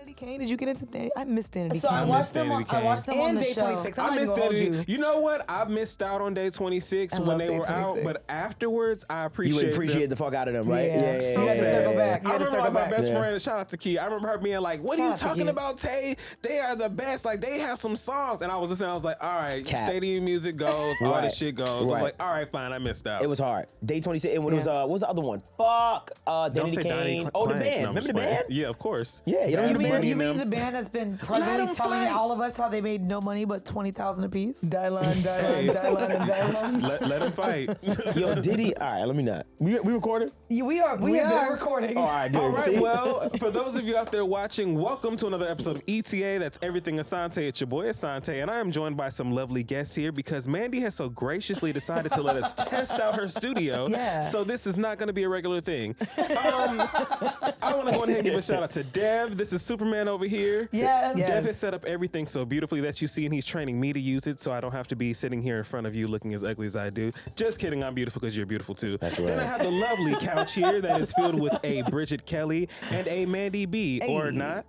Danity Kane? Did you get into Danity? I missed Danity Kane. So I watched them on and the Day show. 26. I I'm not missed even gonna hold you. Danity. You know what? I missed out on Day 26 when love they Day were out, 26. but afterwards, I appreciate You appreciate the fuck out of them, right? Yeah. So You had to sad. circle back. You I had to remember circle my back. best friend, shout out to Key. I remember her being like, what are you Shout out to talking Key. about, Tay? They are the best. Like, they have some songs. And I was listening. I was like, all right, Cap. stadium music goes, all Right. this shit goes. I was Right. like, all right, fine, I missed out. It was hard. Day 26. And when it was, what was the other one? Fuck. Don't Danity say Donnie Kane. Cl- Oh, the Clank. band. No, I'm Remember just the playing. band? Yeah, of course. Yeah, you don't Bad remember Bunny the You mean and the them. band that's been presently telling all of us how they made no money but $20,000 apiece? Dylan, and Dylan. Let him fight. Yo, Diddy. All right, let me not. We recorded? Yeah, we have been recording. Oh, all right, good. All right, See? well, for those of you out there watching, welcome to another episode of ETA. That's Everything Assanté. It's your boy Assanté, and I am joined by some lovely guests here because Mandy has so graciously decided to let us test out her studio. Yeah. So this is not going to be a regular thing. I want to go ahead and give a shout out to Dev. This is Superman over here. Yes. Dev has set up everything so beautifully that you see, and he's training me to use it so I don't have to be sitting here in front of you looking as ugly as I do. Just kidding, I'm beautiful because you're beautiful too. That's Then I right. have the lovely couch here that is filled with a Bridget Kelly and a Mandy B, or not.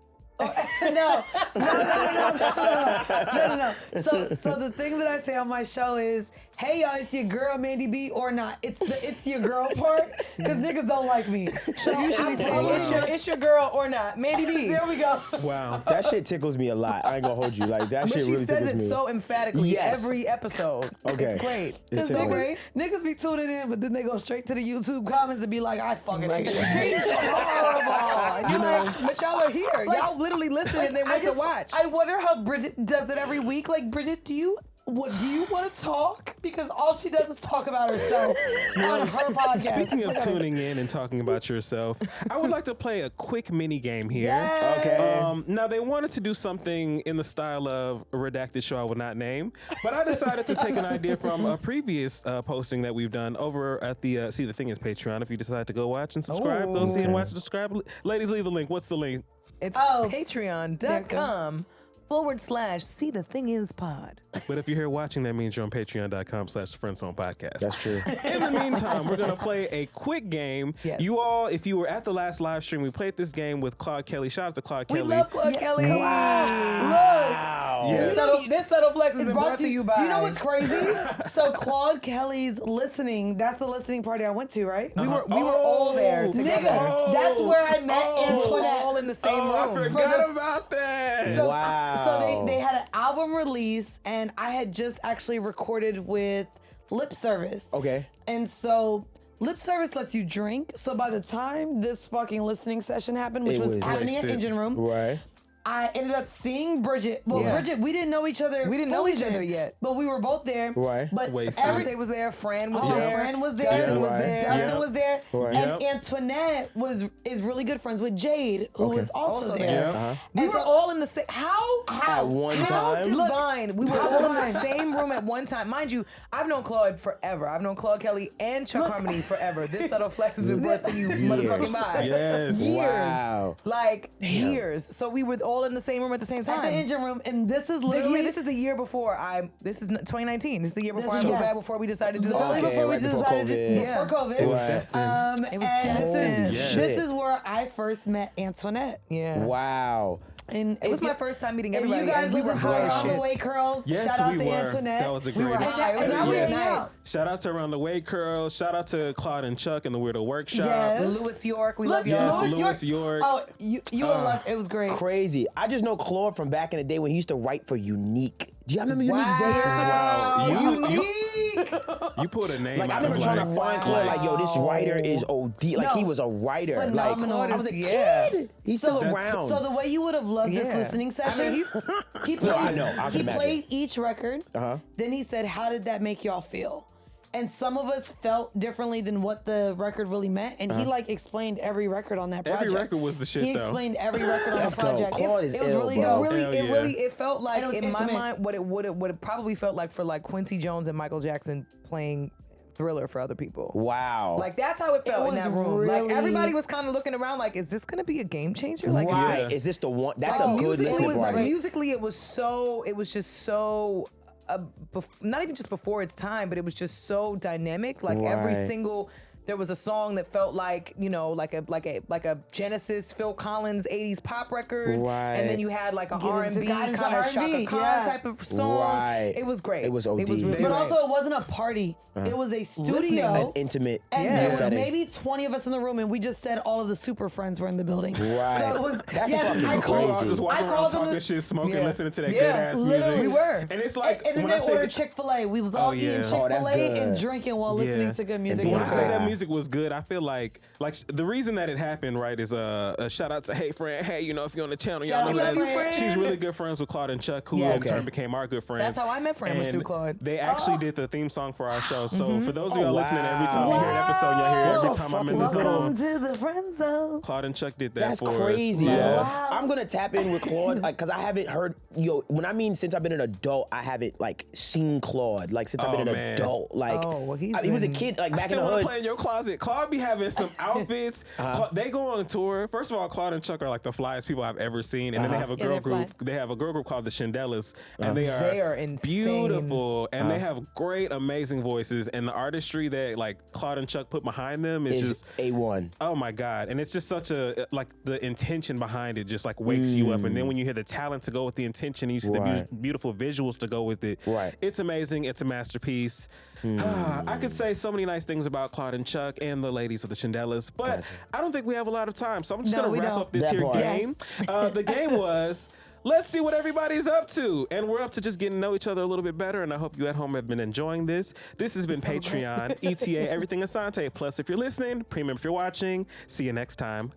No. So the thing that I say on my show is, hey y'all, it's your girl Mandy B or not. It's your girl part because niggas don't like me. So You should be saying, it's your girl or not. Mandy B. There we go. Wow. That shit tickles me a lot. I ain't gonna hold you. Like, that But shit she really says tickles it me. so emphatically Yes. every episode. Okay. It's great. It's Because tickling. niggas be tuning in, but then they go straight to the YouTube comments and be like, I fucking hate She's it. horrible. And you're like, but y'all are here. Like- y'all literally listen and then went to watch. I wonder how Bridget does it every week. Like, Bridget, do you want to talk? Because all she does is talk about herself on her podcast. Speaking of tuning in and talking about yourself, I would like to play a quick mini game here. Yes. Okay. Now, they wanted to do something in the style of a redacted show I will not name, but I decided to take an idea from a previous posting that we've done over at the See the Thing is Patreon. If you decide to go watch and subscribe, go see and watch and subscribe. Ladies, leave the link. What's the link? It's Oh. patreon.com/See the Thing Is Pod. But if you're here watching, that means you're on patreon.com/Friendzone Podcast. That's true. In the meantime, we're going to play a quick game. Yes. You all, if you were at the last live stream, we played this game with Claude Kelly. Shout out to Claude We Kelly. love Claude Kelly. Wow. Yeah. This subtle flex has been brought to you by. Do you know what's crazy? So Claude Kelly's listening. That's the listening party I went to, right? We were all there together. Nigga, that's where I met We were Antoinette. all in the same I room. forgot about that. So, Wow. so they had an album release, and I had just actually recorded with Lip Service. Okay. And so Lip Service lets you drink. So by the time this fucking listening session happened, which It was was happening at wasted. Engine Room, Right. I ended up seeing Bridget. Well, Yeah. Bridget, we didn't know each other. We didn't know fully each other then, yet. but we were both there. Right. But Wasted. Asante was there. Fran was there. Fran was there. Dustin was Right. there. Dustin Yep. was there. Right. And Yep. Antoinette is really good friends with Jade, who Okay. was also Also there. there. Yeah. We And were so- all in the same. How? At one How time? divine. We were How all in divine. the same room at one time. Mind you, I've known Claude forever. I've known Claude Kelly and Chuck Look. Harmony forever. This subtle flex has been brought to you motherfucking by. Yes. Years. Wow. Like years. So we were all in the same room at the same time. At the engine room, and this is The literally year, this is the year before this is 2019. This is the year before This I is- moved back, yes. before we decided to do the literally Okay, before we right before decided COVID. before COVID. It was Right. destined. It was and destined. Yes. This is where I first met Antoinette. Yeah. Wow. And It was my first time meeting If everybody. you guys and we were listen to high as Around the shit. Way Curls, Yes, shout out we to were. Antoinette. That was a We great were night. high. It was And a now we're great hanging night. out. Shout out to Around the Way Curls. Shout out to Claude and Chuck and the Weirdo Workshop. Yes. Lewis York, we Look, love y'all. Yes, Louis York. Oh, you would love it. Was great. Crazy. I just know Claude from back in the day when he used to write for Unique. Do y'all remember Unique Zayas? Wow. Unique. You pulled a name Like, I out remember of trying to like, find Claude, like, yo, this writer is OD. Like, No. he was a writer. Phenomenal. Like, I was a Yeah. kid. He's still That's- around. So the way you would have loved this Yeah. listening session, he played, No, I know. I can he imagine. played each record. Uh-huh. Then he said, "How did that make y'all feel?" And some of us felt differently than what the record really meant. And he like explained every record on that project. Every record was the shit, He though. explained every record on the Let's go. project. Claude is it was ill, really bro. dope. Hell yeah. It felt like And it was in my intimate. mind what it probably felt like for like Quincy Jones and Michael Jackson playing Thriller for other people. Wow. Like that's how it felt in was that room. really- Like everybody was kind of looking around like, is this gonna be a game changer? Like, right. Yeah. Is this the one? That's like, a good musically, listening it was like, party. musically, it was just so. Not even just before its time, but it was just so dynamic. Like every Right. single There was a song that felt like, you know, like a Genesis, Phil Collins 80s pop record. Right. And then you had like an Get into R&B guidance kind of R&B, Shaka Khan yeah. type of song. Right. It was great. It was OD. It was really But great. also, it wasn't a party. It was a studio. An intimate And there was setting. maybe 20 of us in the room, and we just said all of the super friends were in the building. Right. So it was, That's yes, fucking I We called, all crazy. just walking I around called them talking the- shit, smoking, Yeah. listening to that Yeah, good ass music. literally. We were. And it's like and then when I they say ordered Chick-fil-A. We was all yeah. eating Oh, that's Chick-fil-A and good. drinking while listening to good music. And when It I was say great. that music was good, I feel like the reason that it happened, right, is a shout out to Hey Friend. Hey, you know, if you're on the channel, y'all Shout know out who to that Friend. is. She's really good friends with Claude and Chuck, who Yes. in turn Okay. became our good friends. That's how I met Friend, was And through Claude. They actually did the theme song for our show. So for those of Oh, y'all listening, every time wow. you hear an episode, y'all hear every What the time fuck I'm in is this this little. Welcome to the friend zone. Claude and Chuck did that That's for crazy, us. yo. Yeah. Wow. I'm gonna tap in with Claude, like, cause I haven't heard, when I mean since I've been an adult, I haven't like seen Claude, like since I've been Oh, an man. adult, like, Oh, well, he was a been- kid, like I back in still the want to hood. play in your closet. Claude be having some outfits. They go on tour. First of all, Claude and Chuck are like the flyest people I've ever seen. And then they have a Yeah, girl they're group. fly. They have a girl group called the Shandellas, and They are insane. beautiful. And they have great, amazing voices. And the artistry that like Claude and Chuck put behind them is Is just A1. oh my God. And it's just such a like the intention behind it just like wakes you up. And then when you hear the talent to go with the intention, and you see the Right. beautiful visuals to go with it. Right. It's amazing. It's a masterpiece. I could say so many nice things about Claude and Chuck and the ladies of the Shandellas, but I don't think we have a lot of time. So I'm just No, going we to wrap don't. up this That here part. game. The game was, let's see what everybody's up to. And we're up to just getting to know each other a little bit better. And I hope you at home have been enjoying this. This has been Patreon, ETA, Everything Asante. Plus, if you're listening, premium if you're watching. See you next time.